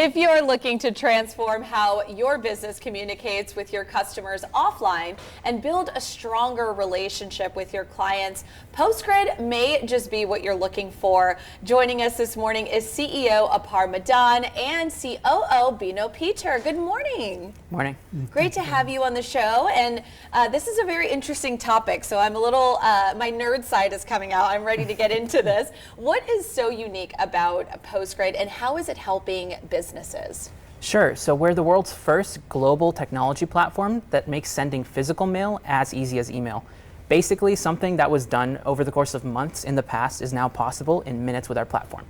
If you're looking to transform how your business communicates with your customers offline and build a stronger relationship with your clients, PostGrid may just be what you're looking for. Joining us this morning is CEO Apar Madan and COO Bino Peter. Good morning. Morning. Great to have you on the show. And this is a very interesting topic, so I'm a little, my nerd side is coming out. I'm ready to get into this. What is so unique about PostGrid and how is it helping businesses? Sure. So we're the world's first global technology platform that makes sending physical mail as easy as email. Basically, something that was done over the course of months in the past is now possible in minutes with our platform.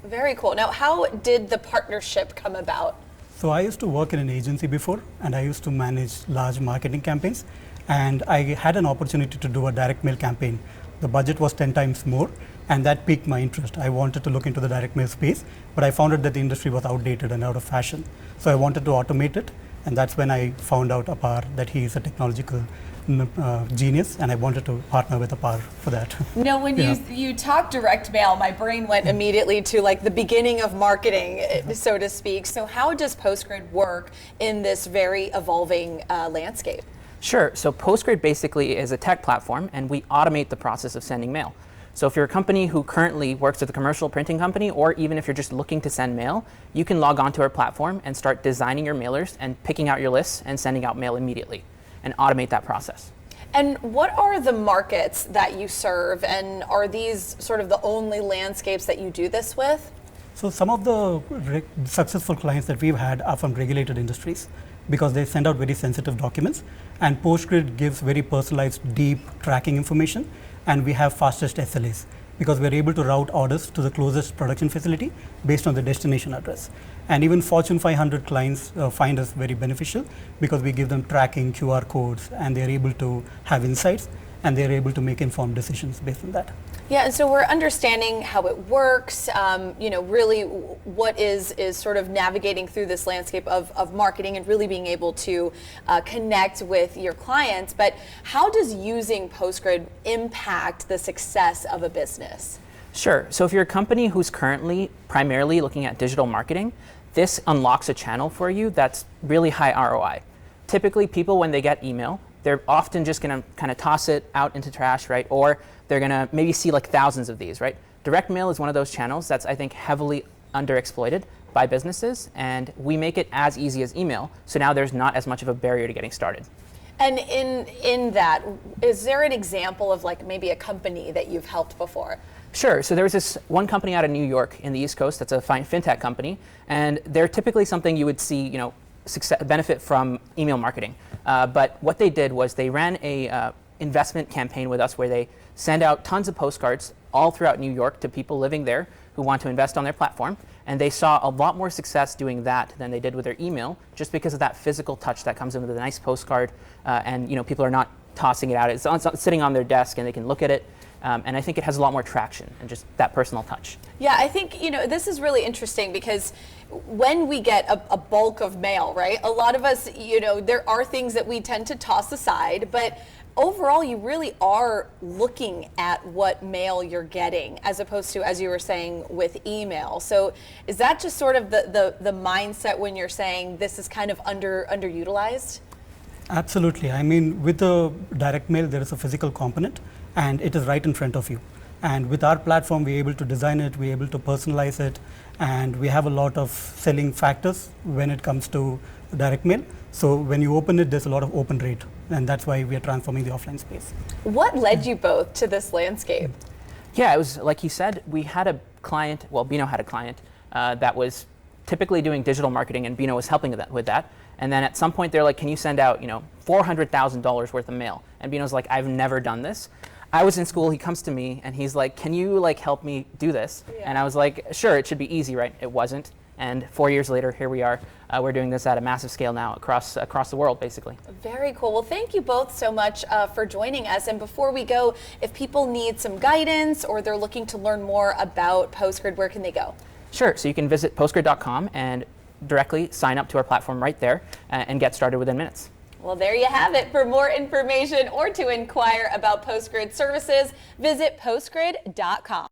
Very cool. Now, how did the partnership come about? So I used to work in an agency before, and I used to manage large marketing campaigns, and I had an opportunity to do a direct mail campaign. The budget was 10 times more, and that piqued my interest. I wanted to look into the direct mail space, but I found out that the industry was outdated and out of fashion. So I wanted to automate it, and that's when I found out Apar, that he is a technological genius, and I wanted to partner with Apar for that. No, when you talk direct mail, my brain went immediately to like the beginning of marketing, so to speak. So how does PostGrid work in this very evolving landscape? Sure. So PostGrid basically is a tech platform, and we automate the process of sending mail. So if you're a company who currently works with a commercial printing company, or even if you're just looking to send mail, you can log on to our platform and start designing your mailers and picking out your lists and sending out mail immediately and automate that process. And what are the markets that you serve, and are these sort of the only landscapes that you do this with? So some of the successful clients that we've had are from regulated industries because they send out very sensitive documents, and PostGrid gives very personalized, deep tracking information, and we have fastest SLAs because we're able to route orders to the closest production facility based on the destination address. And even Fortune 500 clients find us very beneficial because we give them tracking, QR codes, and they're able to have insights, and they're able to make informed decisions based on that. Yeah, and so we're understanding how it works, really what is sort of navigating through this landscape of marketing and really being able to connect with your clients. But how does using PostGrid impact the success of a business? Sure. So if you're a company who's currently primarily looking at digital marketing, this unlocks a channel for you that's really high ROI. Typically, people, when they get email, they're often just going to kind of toss it out into trash, right? Or they're going to maybe see like thousands of these, right? Direct mail is one of those channels that's, I think, heavily underexploited by businesses, and we make it as easy as email. So now there's not as much of a barrier to getting started. And in that, is there an example of like maybe a company that you've helped before? Sure. So there was this one company out of New York in the East Coast that's a fintech company, and they're typically something you would see, benefit from email marketing. But what they did was they ran a investment campaign with us where they send out tons of postcards all throughout New York to people living there who want to invest on their platform. And they saw a lot more success doing that than they did with their email, just because of that physical touch that comes in with a nice postcard. And people are not tossing it out. It's sitting on their desk and they can look at it. And I think it has a lot more traction and just that personal touch. Yeah, I think, this is really interesting because when we get a bulk of mail, right, a lot of us, there are things that we tend to toss aside, but overall you really are looking at what mail you're getting as opposed to, as you were saying, with email. So is that just sort of the mindset when you're saying this is kind of underutilized? Absolutely. I mean, with the direct mail, there is a physical component, and it is right in front of you. And with our platform, we're able to design it, we're able to personalize it, and we have a lot of selling factors when it comes to direct mail. So when you open it, there's a lot of open rate, and that's why we are transforming the offline space. What led you both to this landscape? Yeah, it was like you said, we had a client, Bino had a client that was typically doing digital marketing, and Bino was helping with that. And then at some point they're like, can you send out, $400,000 worth of mail? And Bino's like, I've never done this. I was in school, he comes to me and he's like, can you help me do this? Yeah. And I was like, sure, it should be easy, right? It wasn't. And 4 years later, here we are. We're doing this at a massive scale now across the world, basically. Very cool. Well, thank you both so much for joining us. And before we go, if people need some guidance or they're looking to learn more about PostGrid, where can they go? Sure. So you can visit postgrid.com and directly sign up to our platform right there and get started within minutes. Well, there you have it. For more information or to inquire about PostGrid services, visit postgrid.com.